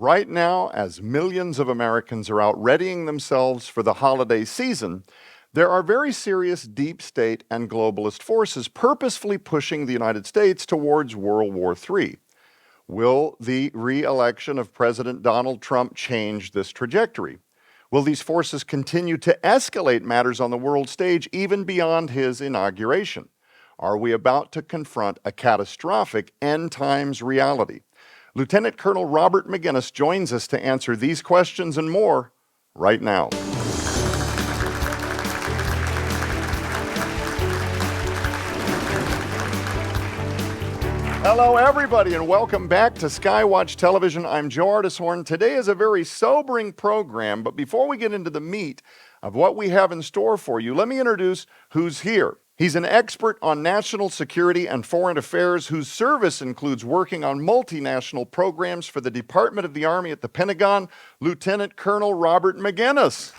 Right now, as millions of Americans are out readying themselves for the holiday season, there are very serious deep state and globalist forces purposefully pushing the United States towards World War III. Will the re-election of President Donald Trump change this trajectory? Will these forces continue to escalate matters on the world stage even beyond his inauguration? Are we about to confront a catastrophic end times reality? Lieutenant Colonel Robert Maginnis joins us to answer these questions and more right now. Hello, everybody, and welcome back to Skywatch Television. I'm Joe Artishorn. Today is a very sobering program, but before we get into the meat of what we have in store for you, let me introduce who's here. He's an expert on national security and foreign affairs whose service includes working on multinational programs for the Department of the Army at the Pentagon, Lieutenant Colonel Robert Maginnis.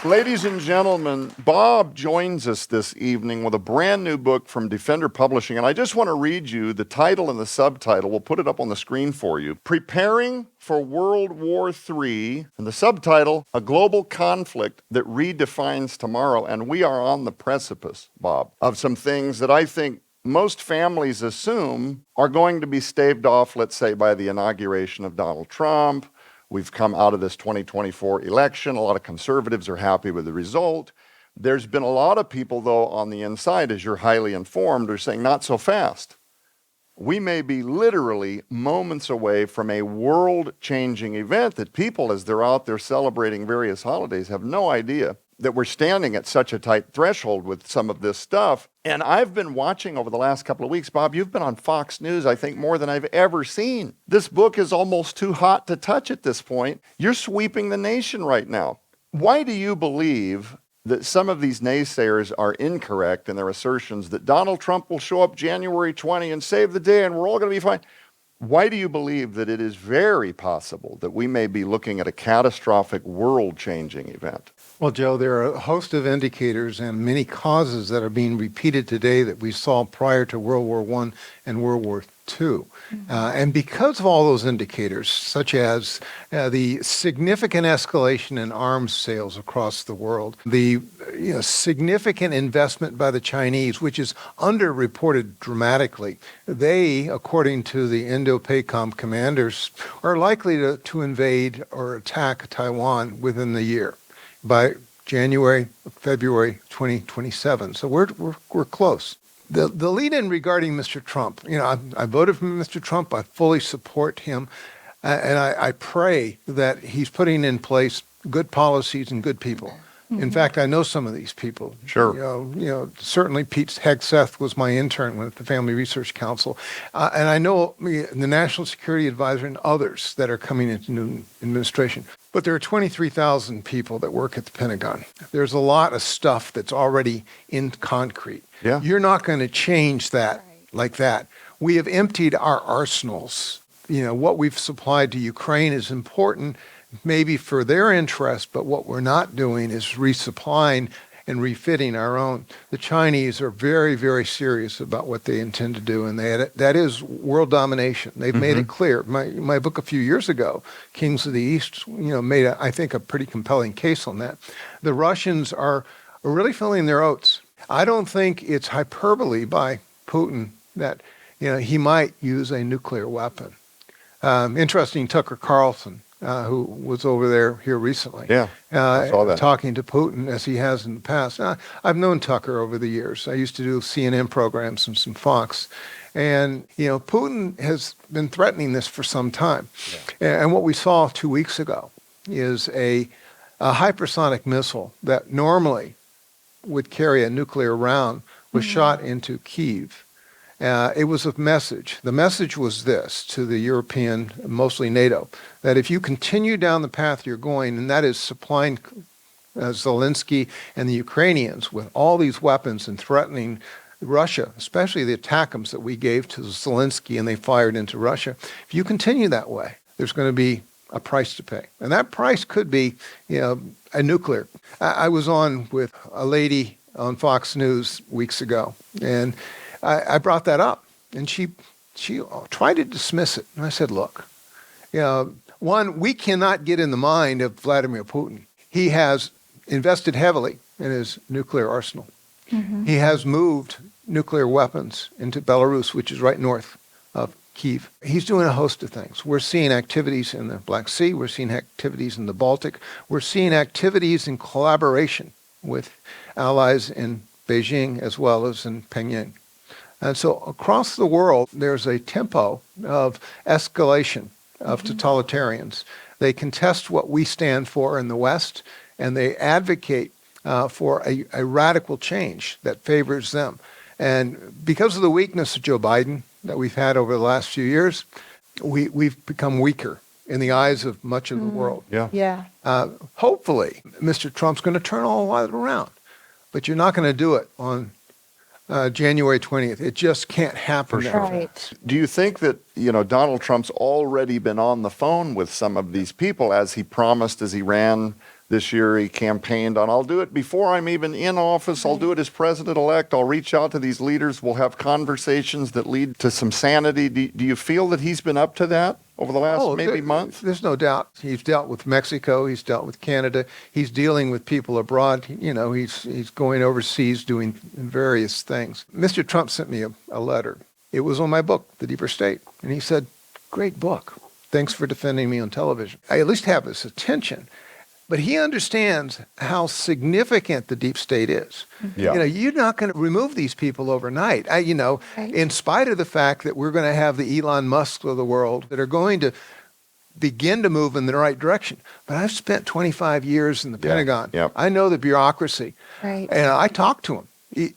Ladies and gentlemen, Bob joins us this evening with a brand new book from Defender Publishing, and I just want to read you the title and the subtitle. We'll put it up on the screen for you. Preparing for World War III, and the subtitle, A Global Conflict That Redefines Tomorrow. And we are on the precipice, Bob, of some things that I think most families assume are going to be staved off, let's say, by the inauguration of Donald Trump. We've come out of this 2024 election. A lot of conservatives are happy with the result. There's been a lot of people, though, on the inside, as you're highly informed, are saying, not so fast. We may be literally moments away from a world-changing event that people, as they're out there celebrating various holidays, have no idea that we're standing at such a tight threshold with some of this stuff. And I've been watching over the last couple of weeks. Bob, you've been on Fox News, I think, more than I've ever seen. This book is almost too hot to touch at this point. You're sweeping the nation right now. Why do you believe that some of these naysayers are incorrect in their assertions that Donald Trump will show up January 20 and save the day and we're all going to be fine? Why do you believe that it is very possible that we may be looking at a catastrophic world-changing event? Well, Joe, there are a host of indicators and many causes that are being repeated today that we saw prior to World War I and World War II. And because of all those indicators, such as the significant escalation in arms sales across the world, the significant investment by the Chinese, which is underreported dramatically, they, according to the Indo-PACOM commanders, are likely to invade or attack Taiwan within the year, by January, February 2027. So we're close. The lead-in regarding Mr. Trump, I voted for Mr. Trump. I fully support him. And I pray that he's putting in place good policies and good people. In fact, I know some of these people. Sure. Certainly Pete Hegseth was my intern with the Family Research Council. And I know the National Security Advisor and others that are coming into new administration. But there are 23,000 people that work at the Pentagon. There's a lot of stuff that's already in concrete. Yeah. You're not going to change that like that. We have emptied our arsenals. What we've supplied to Ukraine is important, maybe for their interest, but what we're not doing is resupplying and refitting our own. The Chinese are very, very serious about what they intend to do, and that is world domination. They've made it clear. My book a few years ago, Kings of the East, made, I think, a pretty compelling case on that. The Russians are really filling their oats. I don't think it's hyperbole by Putin that he might use a nuclear weapon. Interesting, Tucker Carlson, who was over here recently. Yeah, I saw that. Talking to Putin as he has in the past. I've known Tucker over the years. I used to do CNN programs and some Fox. And, Putin has been threatening this for some time. Yeah. And what we saw 2 weeks ago is a hypersonic missile that normally would carry a nuclear round was shot into Kyiv. It was a message. The message was this to the European, mostly NATO, that if you continue down the path you're going, and that is supplying Zelensky and the Ukrainians with all these weapons and threatening Russia, especially the ATACMS that we gave to Zelensky and they fired into Russia, if you continue that way, there's going to be a price to pay. And that price could be, a nuclear. I was on with a lady on Fox News weeks ago, and I brought that up. And she tried to dismiss it. And I said, look, one, we cannot get in the mind of Vladimir Putin. He has invested heavily in his nuclear arsenal. He has moved nuclear weapons into Belarus, which is right north of Kyiv. He's doing a host of things. We're seeing activities in the Black Sea. We're seeing activities in the Baltic. We're seeing activities in collaboration with allies in Beijing as well as in Pyongyang. And so across the world, there's a tempo of escalation of totalitarians. They contest what we stand for in the West, and they advocate for a radical change that favors them. And because of the weakness of Joe Biden that we've had over the last few years, we've become weaker in the eyes of much of the world. Yeah. Hopefully, Mr. Trump's going to turn all of that around, but you're not going to do it on January 20th. It just can't happen. For sure. Right. Do you think that, Donald Trump's already been on the phone with some of these people, as he promised as he ran this year? He campaigned on, I'll do it before I'm even in office. I'll do it as president-elect. I'll reach out to these leaders. We'll have conversations that lead to some sanity. Do you feel that he's been up to that over the last month? There's no doubt. He's dealt with Mexico. He's dealt with Canada. He's dealing with people abroad. He's going overseas doing various things. Mr. Trump sent me a letter. It was on my book, The Deeper State. And he said, great book. Thanks for defending me on television. I at least have his attention. But he understands how significant the deep state is. Yeah. You're not going to remove these people overnight. In spite of the fact that we're going to have the Elon Musks of the world that are going to begin to move in the right direction. But I've spent 25 years in the Pentagon. Yep. I know the bureaucracy. Right. And I talked to him,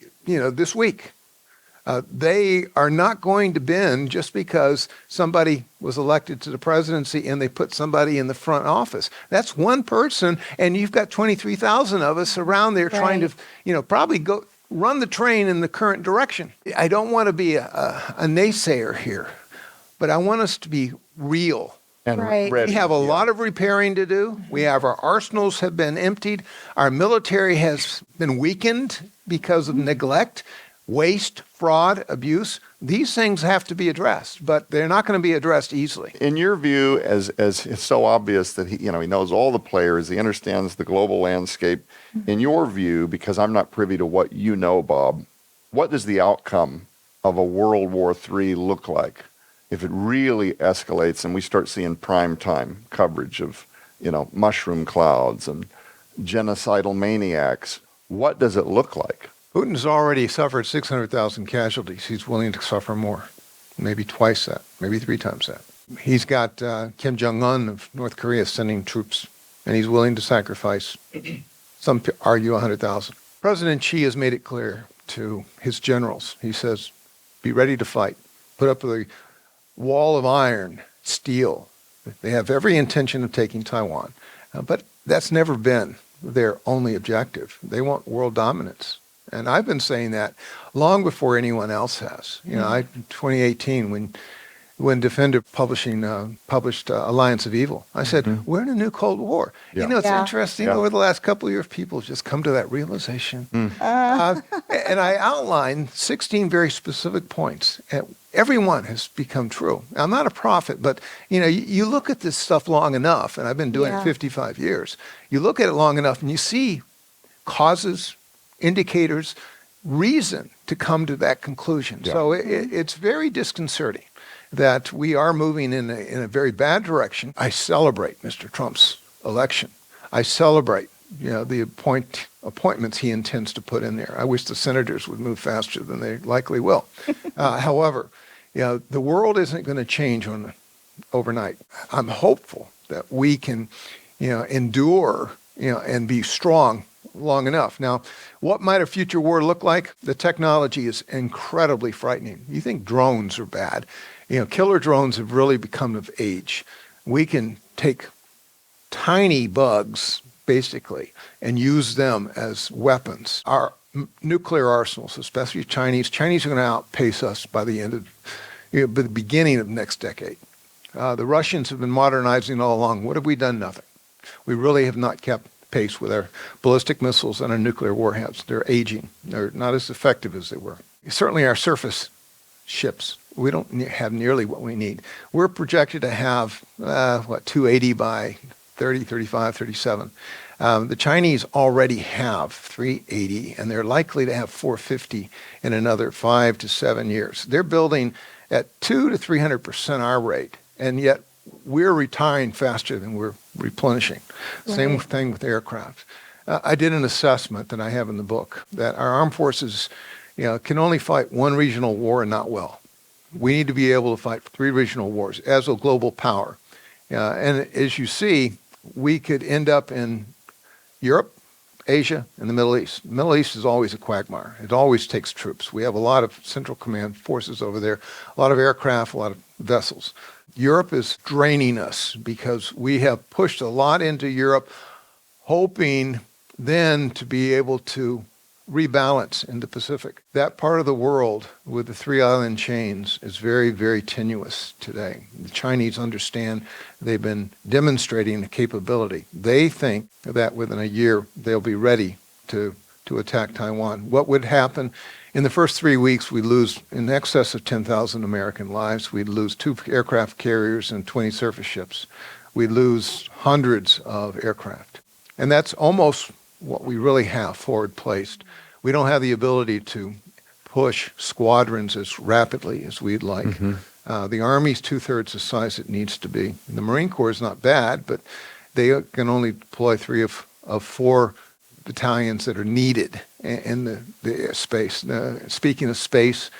this week. They are not going to bend just because somebody was elected to the presidency and they put somebody in the front office. That's one person, and you've got 23,000 of us around there trying to, probably go run the train in the current direction. I don't want to be a naysayer here, but I want us to be real. And Right. ready. We have a lot of repairing to do. We have our arsenals have been emptied. Our military has been weakened because of neglect, waste, fraud, abuse. These things have to be addressed, but they're not going to be addressed easily. In your view, as it's so obvious that he knows all the players, he understands the global landscape. In your view, because I'm not privy to what you know, Bob, what does the outcome of a World War III look like if it really escalates and we start seeing prime time coverage of, mushroom clouds and genocidal maniacs? What does it look like? Putin's already suffered 600,000 casualties. He's willing to suffer more, maybe twice that, maybe 3 times that. He's got Kim Jong-un of North Korea sending troops, and he's willing to sacrifice, some argue 100,000. President Xi has made it clear to his generals. He says, be ready to fight. Put up the wall of iron, steel. They have every intention of taking Taiwan, but that's never been their only objective. They want world dominance. And I've been saying that long before anyone else has. 2018, when Defender published Alliance of Evil, I said, we're in a new Cold War. Yeah. It's interesting. Yeah. Over the last couple of years, people have just come to that realization. And I outlined 16 very specific points. And every one has become true. I'm not a prophet, but you look at this stuff long enough, and I've been doing it 55 years. You look at it long enough, and you see causes, indicators, reason to come to that conclusion. Yeah. So it's very disconcerting that we are moving in a very bad direction. I celebrate Mr. Trump's election. I celebrate the appointments he intends to put in there. I wish the senators would move faster than they likely will. However, the world isn't going to change overnight. I'm hopeful that we can endure and be strong long enough. Now, what might a future war look like? The technology is incredibly frightening. You think drones are bad. Killer drones have really become of age. We can take tiny bugs, basically, and use them as weapons. Our nuclear arsenals, especially Chinese are going to outpace us by the end of, by the beginning of next decade. The Russians have been modernizing all along. What have we done? Nothing. We really have not kept pace with our ballistic missiles and our nuclear warheads. They're aging. They're not as effective as they were. Certainly our surface ships We don't have nearly what we need. We're projected to have, 280 by 30, 35, 37. The Chinese already have 380, and they're likely to have 450 in another 5 to 7 years. They're building at 200 to 300% our rate, and yet we're retiring faster than we're replenishing. Right. Same thing with aircraft. I did an assessment that I have in the book that our armed forces, can only fight one regional war and not well. We need to be able to fight 3 regional wars as a global power. And as you see, we could end up in Europe, Asia, and the Middle East. The Middle East is always a quagmire. It always takes troops. We have a lot of Central Command forces over there, a lot of aircraft, a lot of vessels. Europe is draining us because we have pushed a lot into Europe, hoping then to be able to rebalance in the Pacific. That part of the world with the 3 island chains is very, very tenuous today. The Chinese understand they've been demonstrating the capability. They think that within a year they'll be ready to attack Taiwan. What would happen? In the first 3 weeks, we lose in excess of 10,000 American lives. We'd lose 2 aircraft carriers and 20 surface ships. We'd lose hundreds of aircraft. And that's almost what we really have forward placed. We don't have the ability to push squadrons as rapidly as we'd like. Mm-hmm. The Army's 2/3 the size it needs to be. The Marine Corps is not bad, but they can only deploy 3 of 4 battalions that are needed in the space. Speaking of space,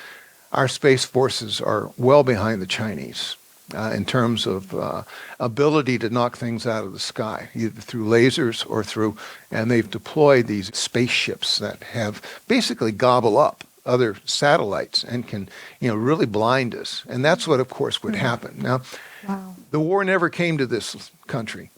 our space forces are well behind the Chinese in terms of ability to knock things out of the sky, either through lasers or and they've deployed these spaceships that have basically gobble up other satellites and can, really blind us. And that's what, of course, would happen. Now, Wow. the war never came to this country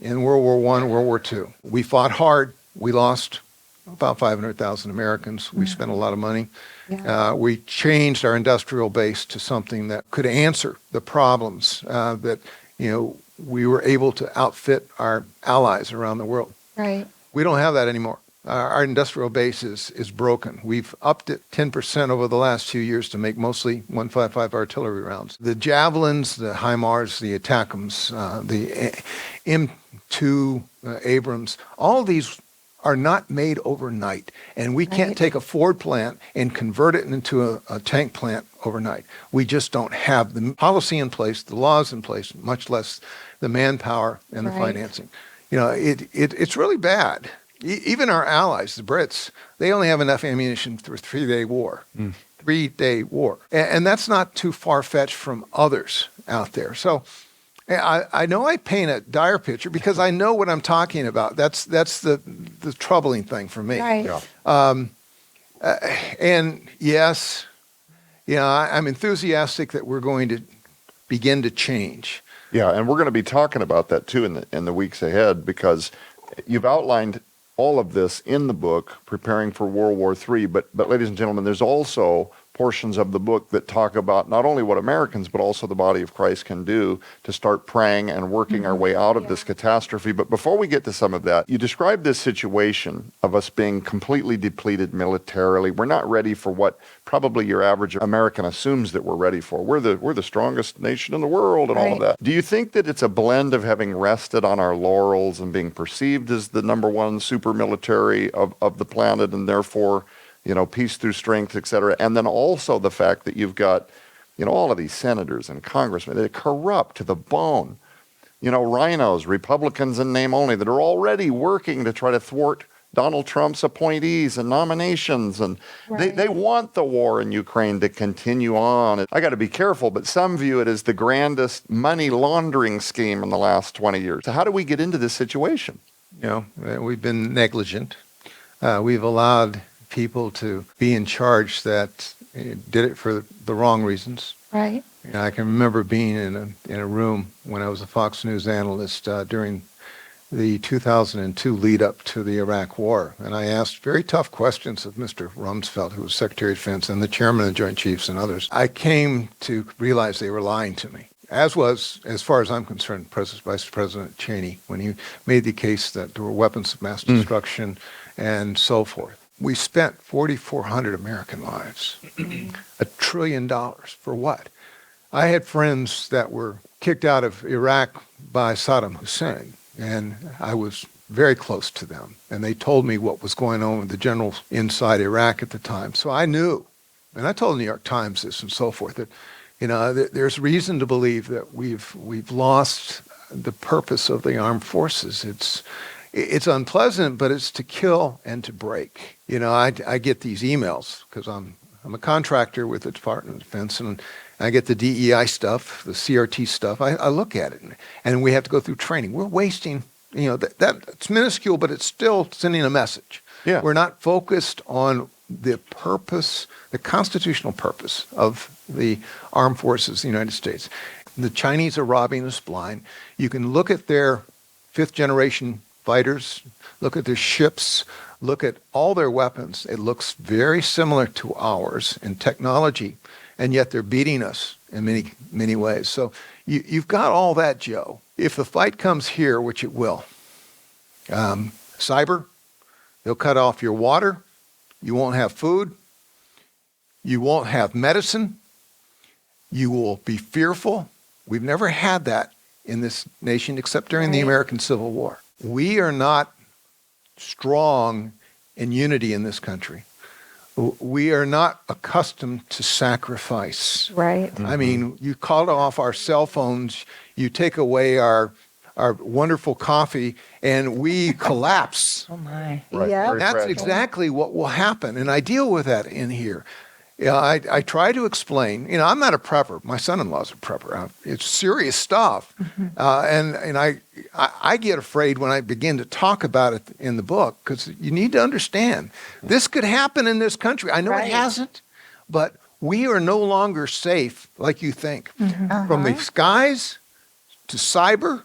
in World War I, World War II. We fought hard. We lost about 500,000 Americans. We spent a lot of money. Yeah. We changed our industrial base to something that could answer the problems that, we were able to outfit our allies around the world. Right. We don't have that anymore. Our industrial base is broken. We've upped it 10% over the last 2 years to make mostly 155 artillery rounds. The Javelins, the HIMARS, the ATACMS, the M2 Abrams, all of these are not made overnight. And we can't Right. take a Ford plant and convert it into a tank plant overnight. We just don't have the policy in place, the laws in place, much less the manpower and the Right. financing. It's really bad. Even our allies, the Brits, they only have enough ammunition for a 3-day war. 3-day war. And that's not too far-fetched from others out there. So I know I paint a dire picture because I know what I'm talking about. That's the troubling thing for me. Right. Yeah. And yes, I'm enthusiastic that we're going to begin to change. Yeah, and we're going to be talking about that too in the weeks ahead, because you've outlined all of this in the book, Preparing for World War III. But ladies and gentlemen, there's also portions of the book that talk about not only what Americans, but also the body of Christ can do to start praying and working our way out of this catastrophe. But before we get to some of that, you describe this situation of us being completely depleted militarily. We're not ready for what probably your average American assumes that we're ready for. We're the strongest nation in the world and all of that. Do you think that it's a blend of having rested on our laurels and being perceived as the number one super military of the planet, and therefore, peace through strength, et cetera, and then also the fact that you've got, all of these senators and congressmen, they're corrupt to the bone, rhinos, Republicans in name only, that are already working to try to thwart Donald Trump's appointees and nominations, and they want the war in Ukraine to continue on. I got to be careful, but some view it as the grandest money laundering scheme in the last 20 years. So how do we get into this situation? We've been negligent. We've allowed people to be in charge that did it for the wrong reasons. Right. I can remember being in a room when I was a Fox News analyst during the 2002 lead up to the Iraq War, and I asked very tough questions of Mr. Rumsfeld, who was Secretary of Defense, and the Chairman of the Joint Chiefs and others. I came to realize they were lying to me, as was, as far as I'm concerned, Vice President Cheney, when he made the case that there were weapons of mass destruction and so forth. We spent 4,400 American lives. $1 trillion for what? I had friends that were kicked out of Iraq by Saddam Hussein, and I was very close to them. And they told me what was going on with the generals inside Iraq at the time. So I knew, and I told the New York Times this and so forth, that there's reason to believe that we've lost the purpose of the armed forces. It's unpleasant, but it's to kill and to break. I get these emails because I'm a contractor with the Department of Defense, and I get the DEI stuff, the CRT stuff. I look at it, and we have to go through training. We're wasting, that's minuscule, but it's still sending a message. Yeah. We're not focused on the purpose, the constitutional purpose of the armed forces of the United States. The Chinese are robbing us blind. You can look at their fifth-generation fighters, look at their ships, look at all their weapons. It looks very similar to ours in technology, and yet they're beating us in many, many ways. So you've got all that, Joe. If the fight comes here, which it will, cyber, they'll cut off your water. You won't have food. You won't have medicine. You will be fearful. We've never had that in this nation except during the American Civil War. We are not strong in unity in this country. We are not accustomed to sacrifice. Right. Mm-hmm. I mean, you cut off our cell phones, you take away our wonderful coffee, and we collapse. Oh my. Right. Yeah. Very That's fragile. exactly what will happen, and I deal with that in here. I try to explain. I'm not a prepper. My son-in-law's a prepper. It's serious stuff, and I get afraid when I begin to talk about it in the book, because you need to understand this could happen in this country. I know it hasn't, but we are no longer safe like you think. From the skies to cyber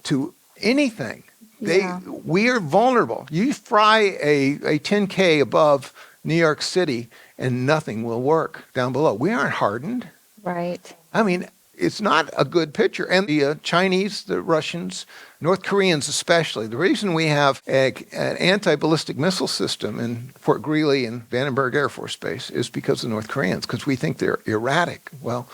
to anything. We are vulnerable. You fry a 10K above New York City and nothing will work down below. We aren't hardened. Right. I mean, it's not a good picture. And the Chinese, the Russians, North Koreans especially, the reason we have an anti-ballistic missile system in Fort Greely and Vandenberg Air Force Base is because of the North Koreans, because we think they're erratic. Well,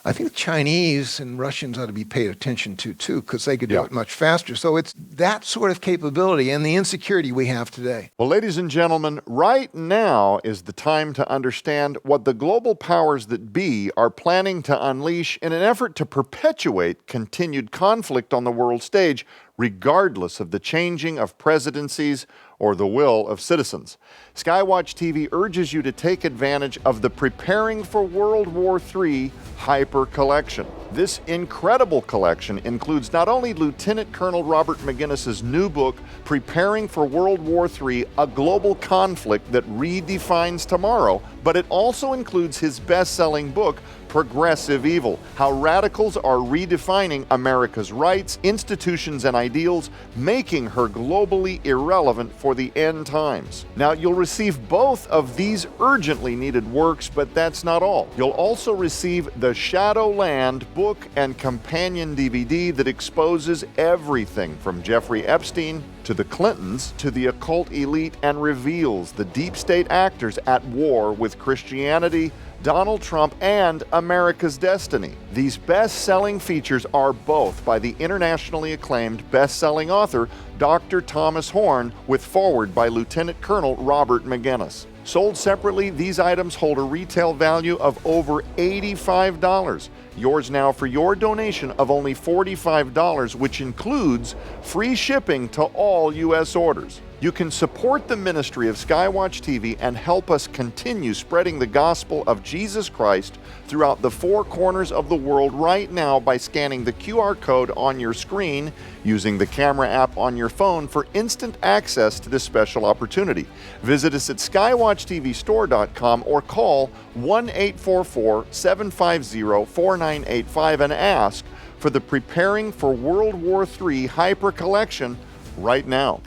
I think the Chinese and Russians ought to be paid attention to, too, because they could do it much faster. So it's that sort of capability and the insecurity we have today. Well, ladies and gentlemen, right now is the time to understand what the global powers that be are planning to unleash in an effort to perpetuate continued conflict on the world stage, regardless of the changing of presidencies or the will of citizens. SkyWatchTV urges you to take advantage of the Preparing for World War III Hyper Collection. This incredible collection includes not only Lieutenant Colonel Robert Maginnis' new book, Preparing for World War III, A Global Conflict That Redefines Tomorrow, but it also includes his best-selling book, Progressive Evil, How Radicals Are Redefining America's Rights, Institutions, and Ideals, Making Her Globally Irrelevant for the End Times. Now, you'll receive both of these urgently needed works, but that's not all. You'll also receive the Shadowland book and companion DVD that exposes everything from Jeffrey Epstein to the Clintons to the occult elite and reveals the deep state actors at war with Christianity, Donald Trump, and America's destiny. These best-selling features are both by the internationally acclaimed best-selling author, Dr. Thomas Horn, with foreword by Lieutenant Colonel Robert Maginnis. Sold separately, these items hold a retail value of over $85. Yours now for your donation of only $45, which includes free shipping to all U.S. orders. You can support the ministry of SkyWatch TV and help us continue spreading the gospel of Jesus Christ throughout the four corners of the world right now by scanning the QR code on your screen, using the camera app on your phone for instant access to this special opportunity. Visit us at skywatchtvstore.com or call 1-844-750-4985 and ask for the Preparing for World War III Hyper Collection right now.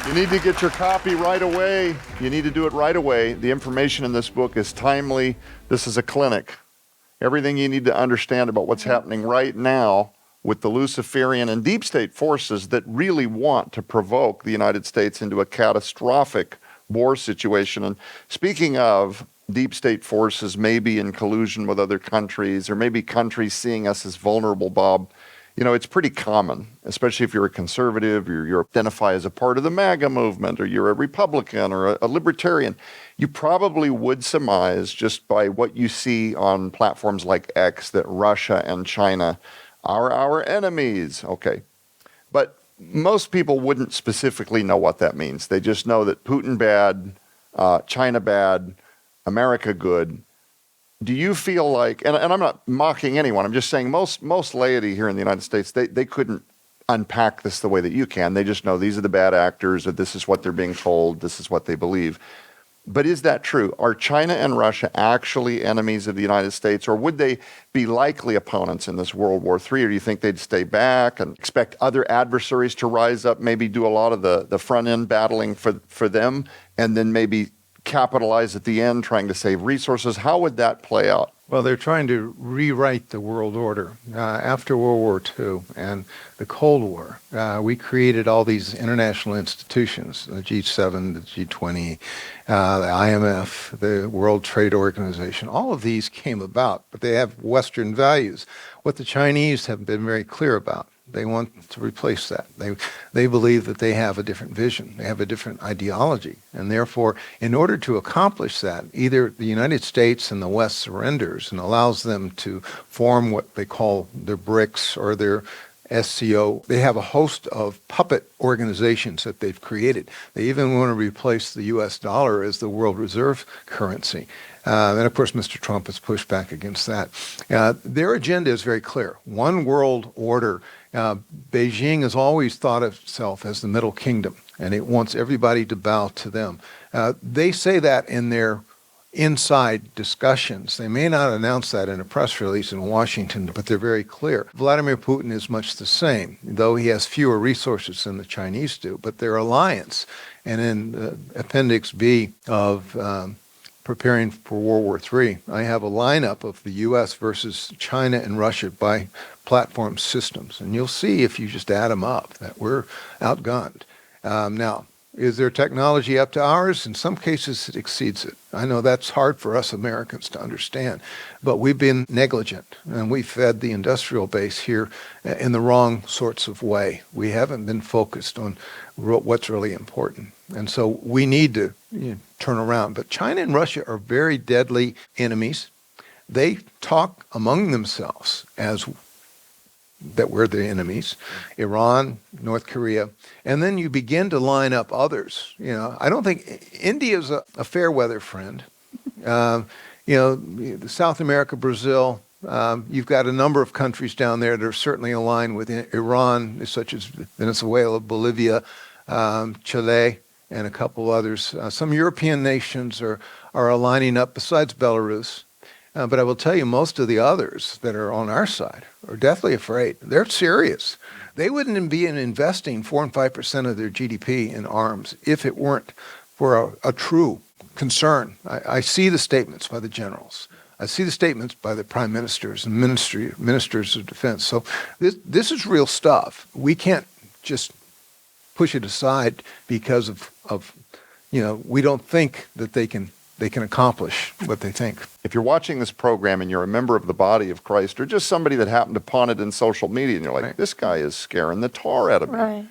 You need to get your copy right away. You need to do it right away. The information in this book is timely. This is a clinic. Everything you need to understand about what's happening right now with the Luciferian and deep state forces that really want to provoke the United States into a catastrophic war situation. And speaking of deep state forces, maybe in collusion with other countries, or maybe countries seeing us as vulnerable, Bob, you know, it's pretty common, especially if you're a conservative, or you identify as a part of the MAGA movement, or you're a Republican or a libertarian. You probably would surmise, just by what you see on platforms like X, that Russia and China are our enemies. Okay. But most people wouldn't specifically know what that means. They just know that Putin bad, China bad, America good. Do you feel like, and I'm not mocking anyone, I'm just saying most laity here in the United States, they couldn't unpack this the way that you can. They just know these are the bad actors, or this is what they're being told, this is what they believe. But is that true? Are China and Russia actually enemies of the United States, or would they be likely opponents in this World War III? Or do you think they'd stay back and expect other adversaries to rise up, maybe do a lot of the front end battling for them, and then maybe capitalize at the end, trying to save resources? How would that play out? Well, they're trying to rewrite the world order. After World War II and the Cold War, we created all these international institutions, the G7, the G20, the IMF, the World Trade Organization. All of these came about, but they have Western values. What the Chinese have been very clear about, they want to replace that. They believe that they have a different vision. They have a different ideology. And therefore, in order to accomplish that, either the United States and the West surrenders and allows them to form what they call their BRICS or their SCO. They have a host of puppet organizations that they've created. They even want to replace the U.S. dollar as the world reserve currency. And of course, Mr. Trump has pushed back against that. Their agenda is very clear. One world order. Beijing has always thought of itself as the Middle Kingdom, and it wants everybody to bow to them. They say that in their inside discussions. They may not announce that in a press release in Washington, but they're very clear. Vladimir Putin is much the same, though he has fewer resources than the Chinese do, but their alliance. And in Appendix B of preparing for World War III, I have a lineup of the U.S. versus China and Russia by platform systems. And you'll see, if you just add them up, that we're outgunned. Now, is their technology up to ours? In some cases, it exceeds it. I know that's hard for us Americans to understand, but we've been negligent, and we fed the industrial base here in the wrong sorts of way. We haven't been focused on what's really important. And so we need to turn around. But China and Russia are very deadly enemies. They talk among themselves as that we're the enemies, Iran, North Korea, and then you begin to line up others. I don't think India's a fair weather friend. South America, Brazil, you've got a number of countries down there that are certainly aligned with Iran, such as Venezuela, Bolivia, Chile, and a couple others. Some European nations are aligning up besides Belarus. But I will tell you, most of the others that are on our side are deathly afraid. They're serious. They wouldn't be investing 4 and 5% of their GDP in arms if it weren't for a true concern. I see the statements by the generals. I see the statements by the prime ministers and ministers of defense. So this is real stuff. We can't just push it aside because of we don't think that they can accomplish what they think. If you're watching this program and you're a member of the body of Christ, or just somebody that happened to pawn it in social media, and you're like, this guy is scaring the tar out of me. Right.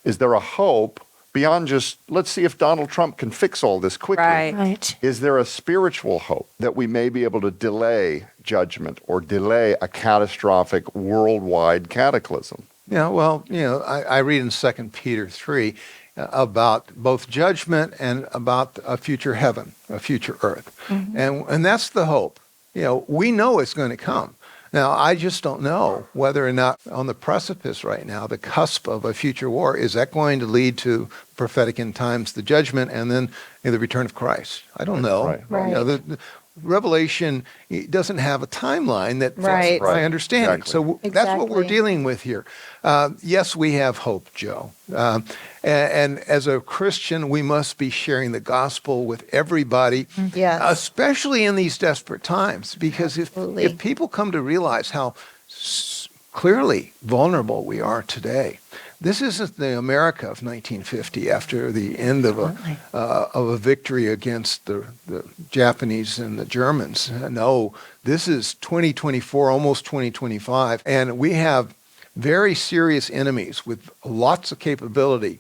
Is there a hope beyond just, let's see if Donald Trump can fix all this quickly? Right. Is there a spiritual hope that we may be able to delay judgment or delay a catastrophic worldwide cataclysm? Yeah, well, I read in 2 Peter 3 about both judgment and about a future heaven, a future earth. Mm-hmm. And that's the hope. We know it's going to come. Now, I just don't know whether or not on the precipice right now, the cusp of a future war, is that going to lead to prophetic end times, the judgment, and then the return of Christ? I don't know. Right. The Revelation doesn't have a timeline that fits Right. my understanding. Exactly. So that's what we're Exactly. dealing with here. Yes, we have hope, Joe. And as a Christian, we must be sharing the gospel with everybody, Yes. especially in these desperate times. Because Absolutely. if people come to realize how clearly vulnerable we are today. This isn't the America of 1950 after the end of a victory against the Japanese and the Germans. No, this is 2024, almost 2025, and we have very serious enemies with lots of capability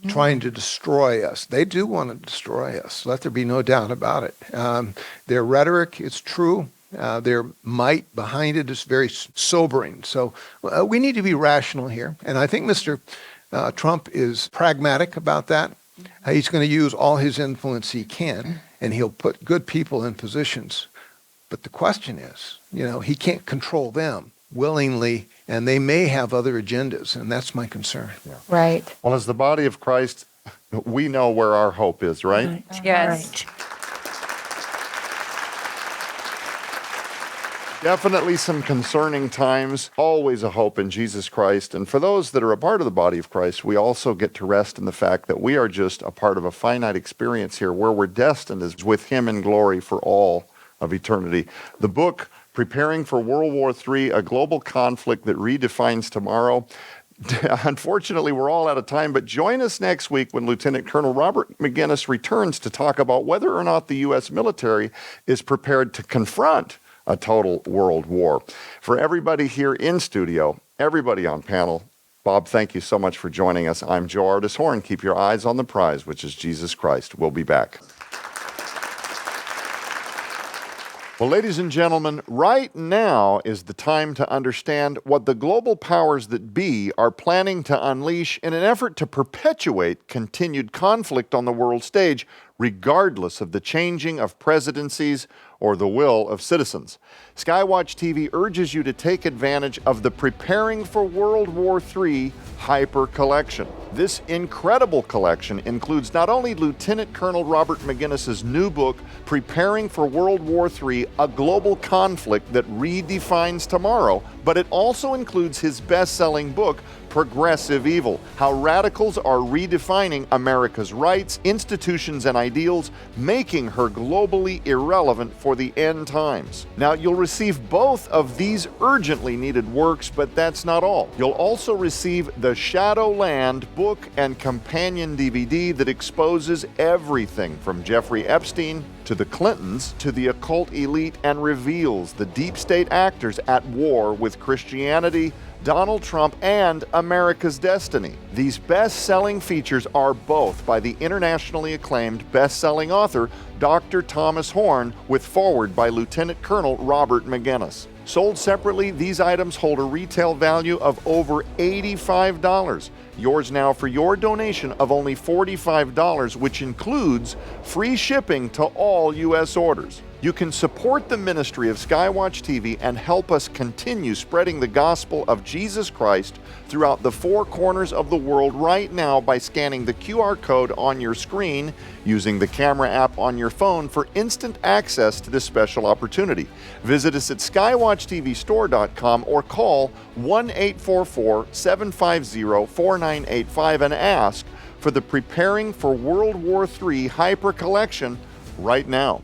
trying to destroy us. They do want to destroy us. Let there be no doubt about it. Their rhetoric is true. Their might behind it is very sobering. So we need to be rational here. And I think Mr. Trump is pragmatic about that. He's going to use all his influence he can, and he'll put good people in positions. But the question is, he can't control them willingly, and they may have other agendas, and that's my concern. Yeah. Right. Well, as the body of Christ, we know where our hope is, right? Yes. Right. Definitely some concerning times, always a hope in Jesus Christ. And for those that are a part of the body of Christ, we also get to rest in the fact that we are just a part of a finite experience here where we're destined is with him in glory for all of eternity. The book, Preparing for World War III, A Global Conflict That Redefines Tomorrow. Unfortunately, we're all out of time, but join us next week when Lieutenant Colonel Robert Maginnis returns to talk about whether or not the U.S. military is prepared to confront a total world war. For everybody here in studio, everybody on panel, Bob, thank you so much for joining us. I'm Joe Ardis Horn. Keep your eyes on the prize, which is Jesus Christ. We'll be back. Well, ladies and gentlemen, right now is the time to understand what the global powers that be are planning to unleash in an effort to perpetuate continued conflict on the world stage, regardless of the changing of presidencies or the will of citizens. SkyWatchTV urges you to take advantage of the Preparing for World War III Hyper Collection. This incredible collection includes not only Lieutenant Colonel Robert Maginnis' new book, Preparing for World War III, A Global Conflict That Redefines Tomorrow, but it also includes his best-selling book, Progressive Evil, How Radicals Are Redefining America's Rights, Institutions, and Ideals, Making Her Globally Irrelevant for the End Times. Now, you'll receive both of these urgently needed works, but that's not all. You'll also receive the Shadowland book and companion DVD that exposes everything from Jeffrey Epstein to the Clintons to the occult elite and reveals the deep state actors at war with Christianity, Donald Trump, and America's destiny. These best-selling features are both by the internationally acclaimed best-selling author, Dr. Thomas Horn, with foreword by Lieutenant Colonel Robert Maginnis. Sold separately, these items hold a retail value of over $85. Yours now for your donation of only $45, which includes free shipping to all U.S. orders. You can support the ministry of SkyWatch TV and help us continue spreading the gospel of Jesus Christ throughout the four corners of the world right now by scanning the QR code on your screen, using the camera app on your phone for instant access to this special opportunity. Visit us at skywatchtvstore.com or call 1-844-750-4985 and ask for the Preparing for World War III Hyper Collection right now.